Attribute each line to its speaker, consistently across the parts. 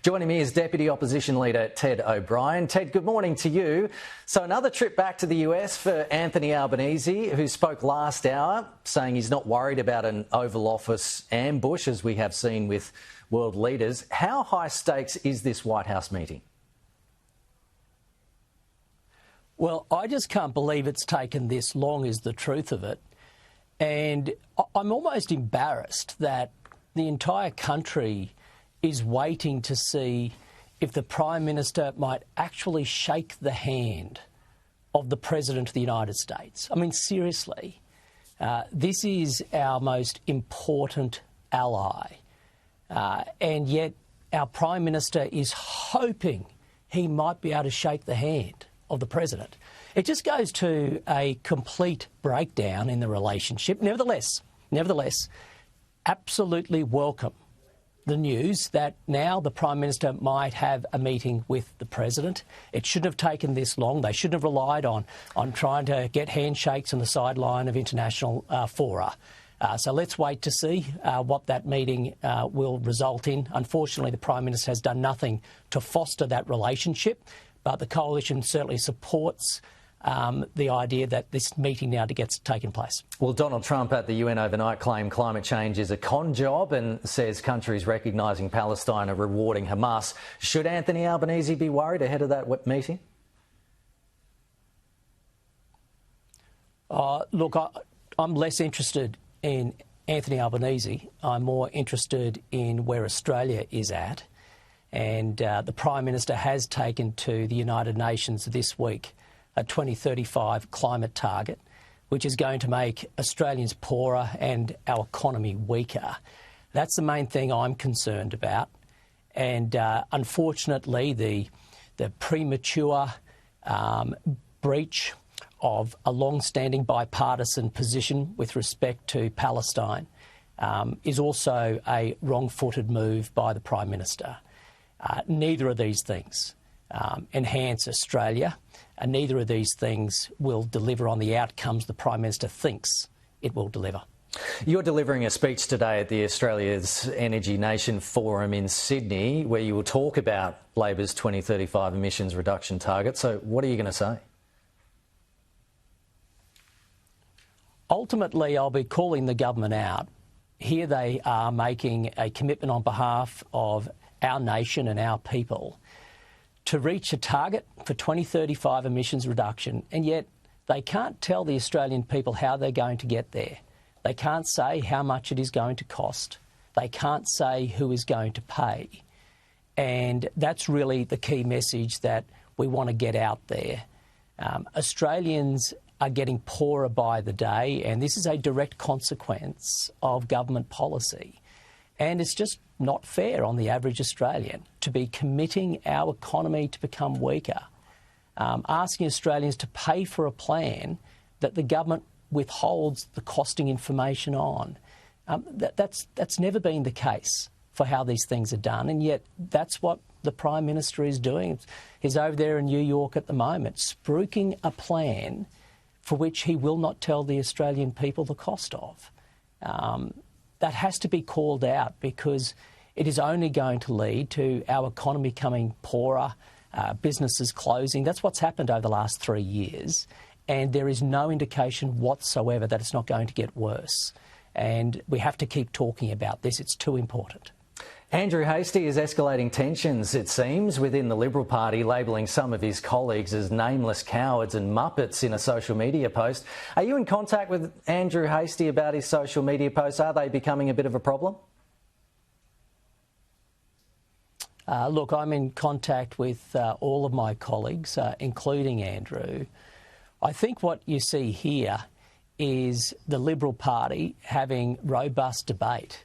Speaker 1: Joining me is Deputy Opposition Leader Ted O'Brien. Ted, good morning to you. So another trip back to the US for Anthony Albanese, who spoke last hour, saying he's not worried about an Oval Office ambush, as we have seen with world leaders. How high stakes is this White House meeting?
Speaker 2: Well, I just can't believe it's taken this long, is the truth of it. And I'm almost embarrassed that the entire country is waiting to see if the Prime Minister might actually shake the hand of the President of the United States. I mean, seriously, this is our most important ally. And yet our Prime Minister is hoping he might be able to shake the hand of the President. It just goes to a complete breakdown in the relationship. Nevertheless, absolutely welcome the news that now the Prime Minister might have a meeting with the President. It shouldn't have taken this long. They shouldn't have relied on trying to get handshakes on the sideline of international fora. So let's wait to see what that meeting will result in. Unfortunately, the Prime Minister has done nothing to foster that relationship, but the Coalition certainly supports the idea that this meeting now gets taken place.
Speaker 1: Well, Donald Trump at the UN overnight claimed climate change is a con job and says countries recognising Palestine are rewarding Hamas. Should Anthony Albanese be worried ahead of that meeting?
Speaker 2: Look, I'm less interested in Anthony Albanese. I'm more interested in where Australia is at. And the Prime Minister has taken to the United Nations this week a 2035 climate target, which is going to make Australians poorer and our economy weaker. That's the main thing I'm concerned about. And unfortunately, the premature breach of a long-standing bipartisan position with respect to Palestine is also a wrong-footed move by the Prime Minister. Neither of these things enhance Australia, and neither of these things will deliver on the outcomes the Prime Minister thinks it will deliver.
Speaker 1: You're delivering a speech today at the Australia's Energy Nation Forum in Sydney, where you will talk about Labor's 2035 emissions reduction target. So what are you going to say?
Speaker 2: Ultimately, I'll be calling the government out. Here they are making a commitment on behalf of our nation and our people to reach a target for 2035 emissions reduction, and yet they can't tell the Australian people how they're going to get there. They can't say how much it is going to cost. They can't say who is going to pay. And that's really the key message that we want to get out there. Australians are getting poorer by the day, and this is a direct consequence of government policy. And it's just not fair on the average Australian to be committing our economy to become weaker, asking Australians to pay for a plan that the government withholds the costing information on. That's never been the case for how these things are done, and yet that's what the Prime Minister is doing. He's over there in New York at the moment, spruiking a plan for which he will not tell the Australian people the cost of. That has to be called out, because it is only going to lead to our economy becoming poorer, businesses closing. That's what's happened over the last 3 years, and there is no indication whatsoever that it's not going to get worse. And we have to keep talking about this. It's too important.
Speaker 1: Andrew Hastie is escalating tensions, it seems, within the Liberal Party, labelling some of his colleagues as nameless cowards and muppets in a social media post. Are you in contact with Andrew Hastie about his social media posts? Are they becoming a bit of a problem?
Speaker 2: Look, I'm in contact with all of my colleagues, including Andrew. I think what you see here is the Liberal Party having robust debate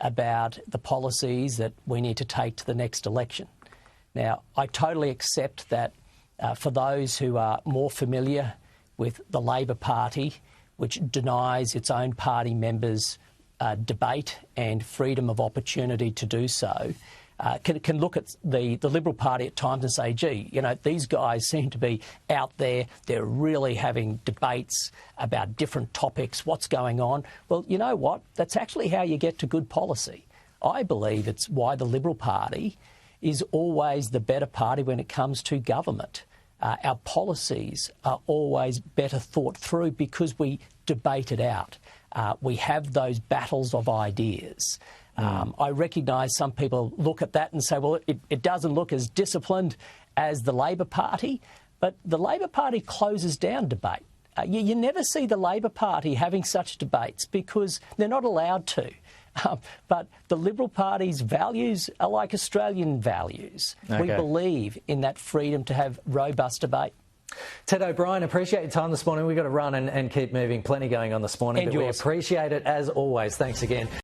Speaker 2: about the policies that we need to take to the next election. Now, I totally accept that for those who are more familiar with the Labor Party, which denies its own party members debate and freedom of opportunity to do so, can look at the Liberal Party at times and say, gee, you know, these guys seem to be out there. They're really having debates about different topics. What's going on? Well, you know what? That's actually how you get to good policy. I believe it's why the Liberal Party is always the better party when it comes to government. Our policies are always better thought through because we debate it out. We have those battles of ideas. I recognise some people look at that and say, well, it doesn't look as disciplined as the Labor Party, but the Labor Party closes down debate. You never see the Labor Party having such debates because they're not allowed to. But the Liberal Party's values are like Australian values.
Speaker 1: Okay.
Speaker 2: We believe in that freedom to have robust debate.
Speaker 1: Ted O'Brien, appreciate your time this morning. We've got to run and keep moving. Plenty going on this morning,
Speaker 2: And
Speaker 1: but
Speaker 2: yours.
Speaker 1: we appreciate it as always. Thanks again.